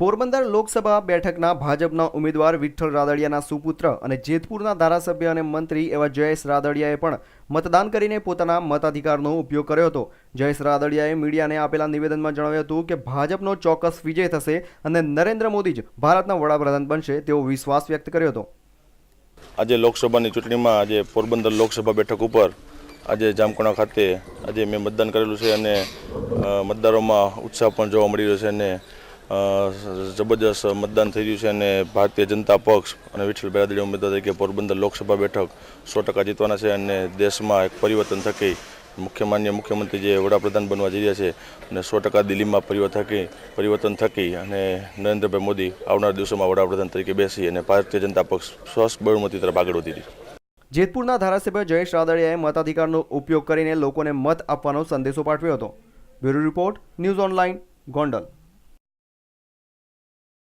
પોરબંદર લોકસભા બેઠકના ભાજપના ઉમેદવાર વિઠ્ઠલ રાદડિયાના સુપુત્ર અને જેતપુરના ધારાસભ્ય અને મંત્રી એવા જયેશ રાદડિયાએ પણ મતદાન કરીને પોતાના મતાધિકારનો ઉપયોગ કર્યો હતો। જયેશ રાદડિયાએ મીડિયાને આપેલા નિવેદનમાં જણાવ્યું હતું કે ભાજપનો ચોક્કસ વિજય થશે અને નરેન્દ્ર મોદી જ ભારતના વડાપ્રધાન બનશે તેવો વિશ્વાસ વ્યક્ત કર્યો હતો। આજે લોકસભાની ચૂંટણીમાં આજે પોરબંદર લોકસભા બેઠક ઉપર આજે જામકુણા ખાતે આજે મેં મતદાન કરેલું છે અને મતદારોમાં ઉત્સાહ પણ જોવા મળી રહ્યો છે અને જબરદસ્ત મતદાન થઈ રહ્યું છે અને ભારતીય જનતા પક્ષ અને વિઠ્ઠલ રાદડિયા ઉમેદવાર તરીકે પોરબંદર લોકસભા બેઠક 100% જીતવાના છે અને દેશમાં એક પરિવર્તન થકી માનનીય મુખ્યમંત્રી જે વડાપ્રધાન બનવા જઈ રહ્યા છે અને 100% દિલ્હીમાં પરિવર્તન થકી અને નરેન્દ્રભાઈ મોદી આવનારા દિવસોમાં વડાપ્રધાન તરીકે બેસી અને ભારતીય જનતા પક્ષ સ્પષ્ટ બહુમતી તરફ આગળ વધી રહી છે। જેતપુરના ધારાસભ્ય જયેશ રાદડિયાએ મતાધિકારનો ઉપયોગ કરીને લોકોને મત આપવાનો સંદેશો પાઠવ્યો હતો। Bureau report, news online, Gondal.